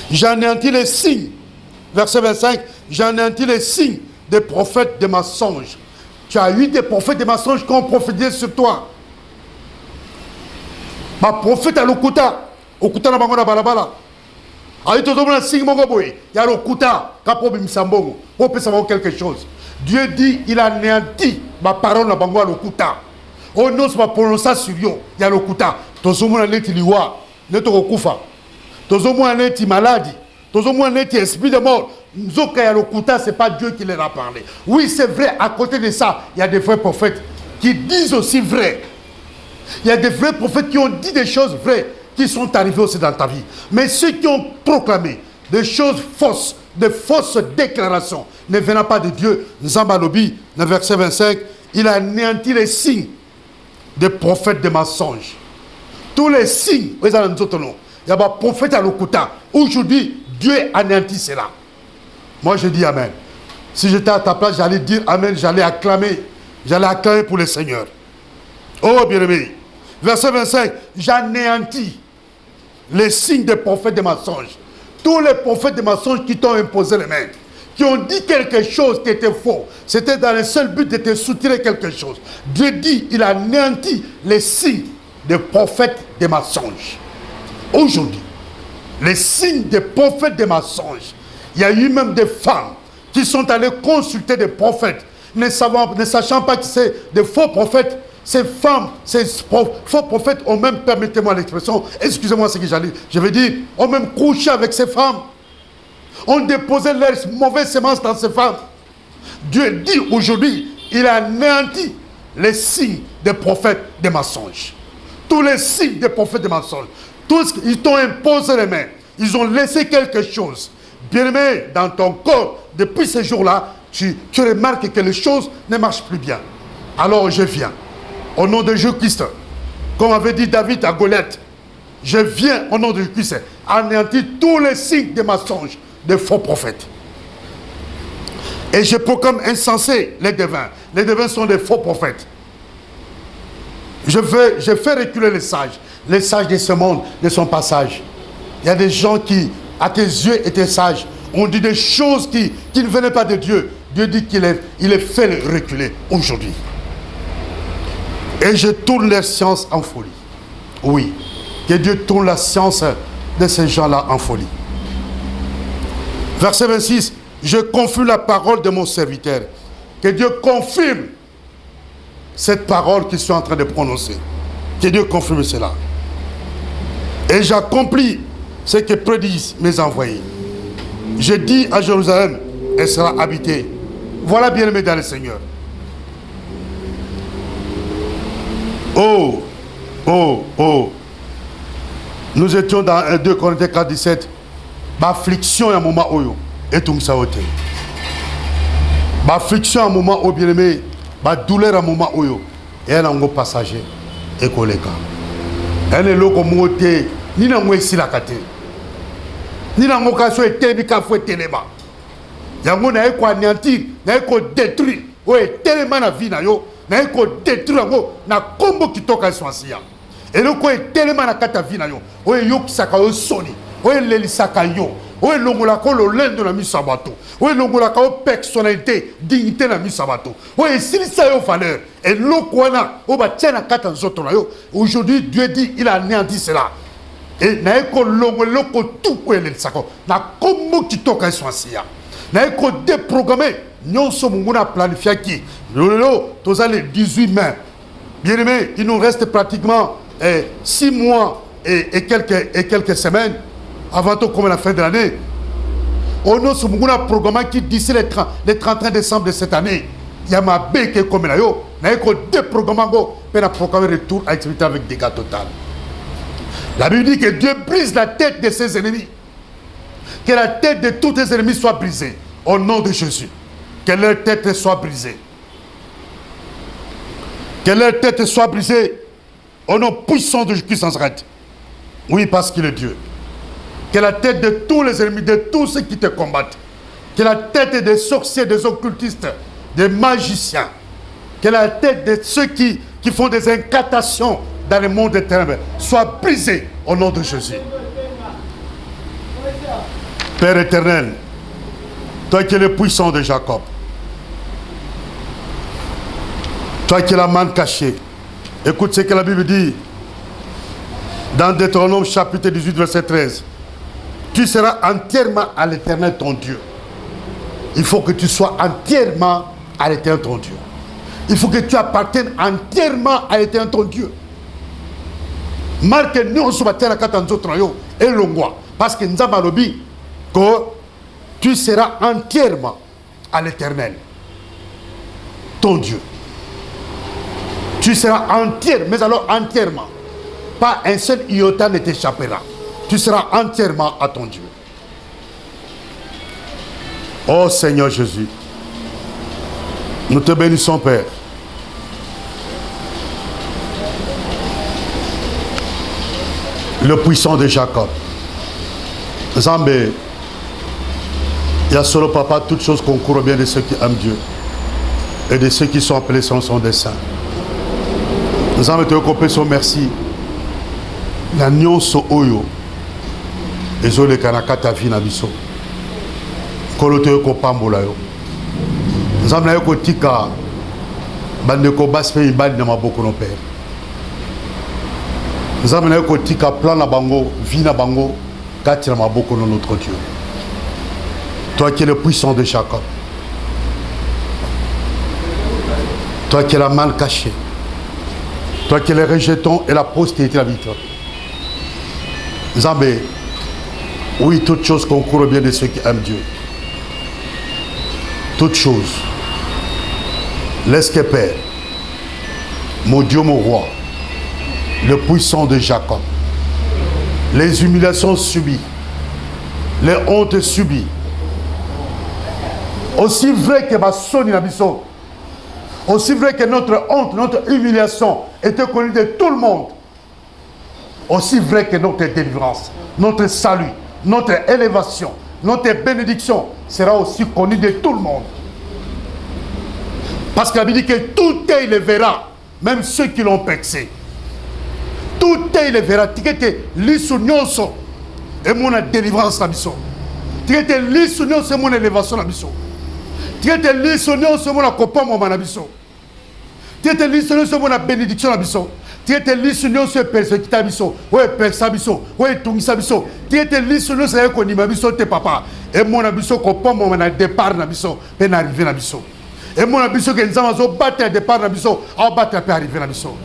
J'anéantis les signes. Verset 25, j'anéantis les signes des prophètes de mensonges. Tu as eu des prophètes de mensonges qui ont prophétisé sur toi. Ma prophète à l'Okuta. Okuta na bango na balabala. Aïe tout le monde signe mon goboy. Il y a l'Okuta. Kapo bimsambongo. Pour peut savoir quelque chose. Dieu dit, il a anéanti ma parole na bango à l'Okuta. On n'ose pas prononcer sur yo. Il y a l'Okuta. Tout le monde est liwa. Neto okufa. Tout le monde est maladie. Tout le monde est esprit de mort. Nzoka ya l'Okuta, ce n'est pas Dieu qui leur a parlé. Oui, c'est vrai, à côté de ça, il y a des vrais prophètes qui disent aussi vrai. Il y a des vrais prophètes qui ont dit des choses vraies qui sont arrivées aussi dans ta vie. Mais ceux qui ont proclamé des choses fausses, des fausses déclarations, ne venant pas de Dieu, Nzambalobi, dans le verset 25, il a anéanti les signes des prophètes de mensonges. Tous les signes, il y a des prophètes à l'Okuta. Aujourd'hui, Dieu anéantit cela. Moi, je dis Amen. Si j'étais à ta place, j'allais dire Amen, j'allais acclamer pour le Seigneur. Oh, bien-aimé. Verset 25, j'anéantis les signes des prophètes de mensonges. Tous les prophètes de mensonges qui t'ont imposé les mains, qui ont dit quelque chose qui était faux. C'était dans le seul but de te soutirer quelque chose. Dieu dit, il a anéanti les signes des prophètes de mensonges. Aujourd'hui, les signes des prophètes de mensonges. Il y a eu même des femmes qui sont allées consulter des prophètes, ne sachant pas que c'est des faux prophètes. Ces femmes, ces faux prophètes ont même, permettez-moi l'expression, excusez-moi ce que je veux dire, ont même couché avec ces femmes. Ont déposé leurs mauvaises semences dans ces femmes. Dieu dit aujourd'hui, il a anéanti les signes des prophètes des mensonges. Tous les signes des prophètes des mensonges. Tous, ils t'ont imposé les mains. Ils ont laissé quelque chose. Bien-aimé, dans ton corps, depuis ce jour-là, tu remarques que les choses ne marchent plus bien. Alors je viens, au nom de Jésus-Christ, comme avait dit David à Goliath, je viens au nom de Jésus-Christ, anéantir tous les signes de mensonges, des faux prophètes. Et je proclame insensé les devins. Les devins sont des faux prophètes. Je fais reculer les sages de ce monde, de son passage. Il y a des gens qui, à tes yeux, étaient sages. On dit des choses qui ne venaient pas de Dieu. Dieu dit qu'il les fait reculer aujourd'hui. Et je tourne leur science en folie. Oui, que Dieu tourne la science de ces gens-là en folie. Verset 26, je confirme la parole de mon serviteur. Que Dieu confirme cette parole qu'ils sont en train de prononcer. Que Dieu confirme cela. Et j'accomplis ce que prédisent mes envoyés. Je dis à Jérusalem, elle sera habitée. Voilà, bien-aimé dans le Seigneur. Oh, oh, oh. Nous étions dans 2 Corinthiens 4, 17. L'affliction est un moment où et tout ça ôté. L'affliction est un moment où, bien-aimé, la douleur est un moment où et un ango passager et collègue. Elle est là comme ôté. Ni n'a pas ici la carte. Ni n'a pas cassé et téléma faut téléma. Yango na eko anéantir, na eko détruire. Ouais, téléma na vie na yo. na ko détruire ngo na kombo kitoka eswansia eloko etelema na kata vie na yo oyo yokisaka yo soni oyo elelisaka yo oyo elongolaka yo lolendo na miso ya bato oyo elongolaka yo personnalité dignité na miso ya bato oyo esilisa yo valeur eloko wana oyo batia na kata nzoto na yo. Aujourd'hui Dieu dit il a anéanti cela et na eko longo eloko tout oyo elelisaka yo na kombo kitoka eswansia na eko déprogrammer nyonso mungu na planifiaki lelo toza le 18 mai. Bien aimé, il nous reste pratiquement 6 mois et quelques semaines avant la fin de l'année. On a un programme qui d'ici le 31 décembre de cette année, il y a ma béque comme là, il y a deux programmes pour programmer retour à l'activité avec dégâts total. La Bible dit que Dieu brise la tête de ses ennemis. Que la tête de tous tes ennemis soit brisée. Au nom de Jésus. Que leur tête soit brisée. Que leur tête soit brisée. Au nom puissant de Jésus sans arrête. Oui, parce qu'il est Dieu. Que la tête de tous les ennemis, de tous ceux qui te combattent. Que la tête des sorciers, des occultistes, des magiciens. Que la tête de ceux qui font des incantations dans le monde des ténèbres soit brisée au nom de Jésus. Père éternel, toi qui es le puissant de Jacob, toi qui es la manne cachée, écoute ce que la Bible dit dans Deutéronome chapitre 18 verset 13. Tu seras entièrement à l'Éternel ton Dieu. Il faut que tu sois entièrement à l'Éternel ton Dieu. Il faut que tu appartiennes entièrement à l'Éternel ton Dieu. Marque nous sommes à terre et l'ongwa parce que nous avons dit que tu seras entièrement à l'Éternel ton Dieu. Tu seras entièrement, mais alors entièrement. Pas un seul iota ne t'échappera. Tu seras entièrement à ton Dieu. Oh Seigneur Jésus, nous te bénissons Père. Le puissant de Jacob. Zambé, il y a solo papa, toutes choses concourent bien de ceux qui aiment Dieu et de ceux qui sont appelés selon son dessein. Nous avons été occupés son merci. La nyonso oyo. Ezole kanakata vie na biso. Kolote ko pambola yo. Nous avons été tika bande ko baspe ibali na maboko no père. Nous avons été tika plan na bango, vie na bango, kati na maboko no notre Dieu. Toi qui es le puissant de Jacob. Toi qui es la main cachée. Toi qui es le rejeton et la postérité de la victoire. Zambé, oui, toutes choses concourent bien de ceux qui aiment Dieu. Toutes choses. Laisse que Père, mon Dieu, mon roi, le puissant de Jacob, les humiliations subies, les hontes subies, aussi vrai que ma sonne n'a biso, aussi vrai que notre honte, notre humiliation était connue de tout le monde, aussi vrai que notre délivrance, notre salut, notre élévation, notre bénédiction sera aussi connue de tout le monde. Parce qu'il a dit que tout est, il le verra, même ceux qui l'ont percé. Tout est, il le verra. Tu es l'issonioso et mon délivrance la mission. Tu es l'issonioso et mon élévation la mission. Tu es l'issonioso et mon accompagnement la mission. Tu es l'issonioso et mon bénédiction la mission. Tu es l'issonioso et persécuté la mission. Ouais, persa mission. Ouais, tungisa mission. Tu es l'issonioso et konima mission te papa. Et mon abisso accompagnement na départ la mission et n'arriver la mission. Et mon abisso que nous avons battu à départ la mission, à battre à arriver la mission.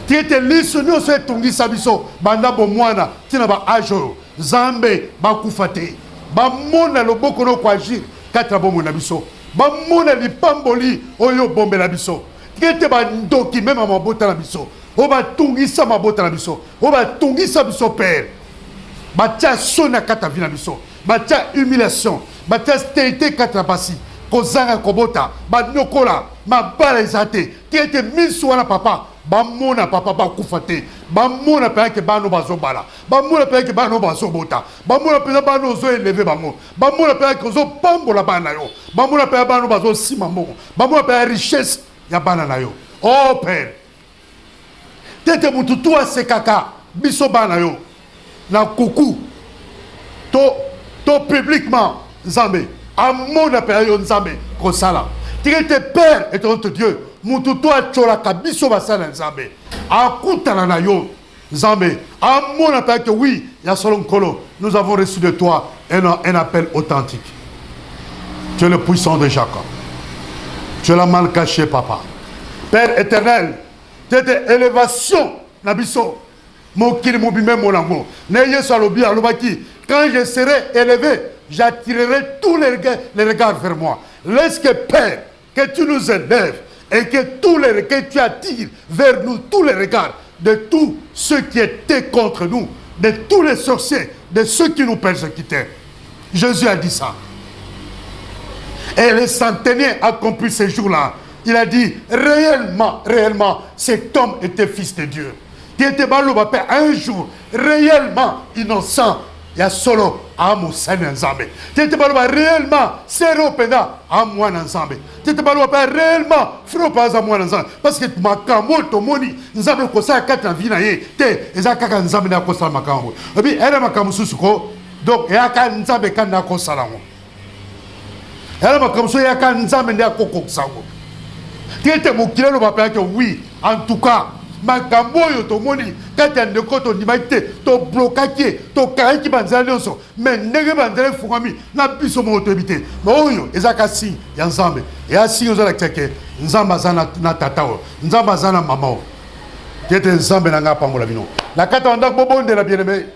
Tu es l'issonioso et tungisa mission. Banda bo mwana, tu n'as pas ajo. Zambe, bakufate. Ba mona lo boko no kwa agir. Katra bo mon abisso. Ba mona li pamboli oyo bombe la mission. Tu es ba ndoki même à ma bota la mission. O ba tungisa ma bota la mission. O ba tungisa biso père. Ba tia sona kata vina biso. Ba tia humiliation. Ba tia stéité kata pasi. Kozanga kobota. Ba nyokola. Ma bala ezate. Tu es mis wana papa. Ba mona papa ba kufate. Ba mona pe ke ba no bazo bala. Ba mona pe ke ba no bazo bota. Ba mona pe ba no zo élever bango. Ba mona pe ke zo pambola bana yo. Ba mona pe ba no bazo simamo. Ba mona pe richesse ya bana na yo. Oh Père, tete mututu a sekaka biso bana yo na kuku to publiquement Nzambe amona pe yo Nzambe kosala. Tete Père et notre Dieu mututu a cholaka biso basala Nzambe akutana na yo Nzambe amona pe que oui ya solo nkolo nous avons reçu de toi un appel authentique. Tu es le puissant de Jacob. Tu l'as mal caché, papa. Père éternel, tu es élévation, Nabiso. Mon kiri mobime mon amour. N'ayez pas l'obi à l'obaki. Quand je serai élevé, j'attirerai tous les regards vers moi. Laisse que Père, que tu nous élèves et que tu attires vers nous tous les regards de tous ceux qui étaient contre nous, de tous les sorciers, de ceux qui nous persécutaient. Jésus a dit ça. Et le centenier a compris ces jours-là. Il a dit, réellement, cet homme était fils de Dieu. Qui était un jour, réellement innocent. Il y a solo à Moussane Nzambe. Qui était réellement, séro pena à moi Nzambe. Qui était réellement, frère pas à moi Nzambe. Parce que ma camo, ton moni, Nzambe kosa quatre en vie naïe. Te, ezaka Nzambe na kosa ma camo. Et puis, elle a ma camo susuko. Donc, il y a Nzambe kana kosa la. Elle m'a comme ça, il y a qu'un Nzambe de Koko Sango. Tu étais mon kilo, que oui, en tout cas, ma gamboyo, ton moni, quand tu as un côté, ton blocage, ton carré qui va nous mais n'est pas un fouami, n'a plus son autorité. Mais oui, ils ont cassé, il y a Nzambe. Et ainsi, ils ont accepté, Nzambe Zana Tatao, Nzambe Zana Maman. Qui était Nzambe Nanga Pamolavino. La carte en a bon de la bien-aimée.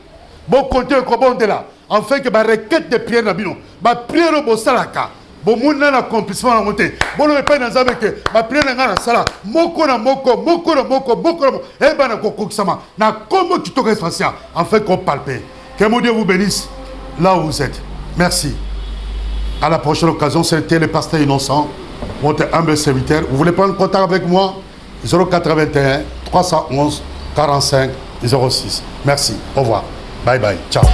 Bon côté, bon de là. En fait, que ma requête de Pierre Nabino, ma prière au Bossalaka. Bon monde n'a accomplissement à monter. Bon le pas dans que ma prière n'a pas sala. Moko na moko et ben na koko sama. Na comment tu te restes en fait qu'on palpe. Que mon Dieu vous bénisse là où vous êtes. Merci. À la prochaine occasion, c'était le pasteur innocent, votre humble serviteur. Vous voulez prendre contact avec moi? 081 311 45 06. Merci. Au revoir. Bye bye. Ciao.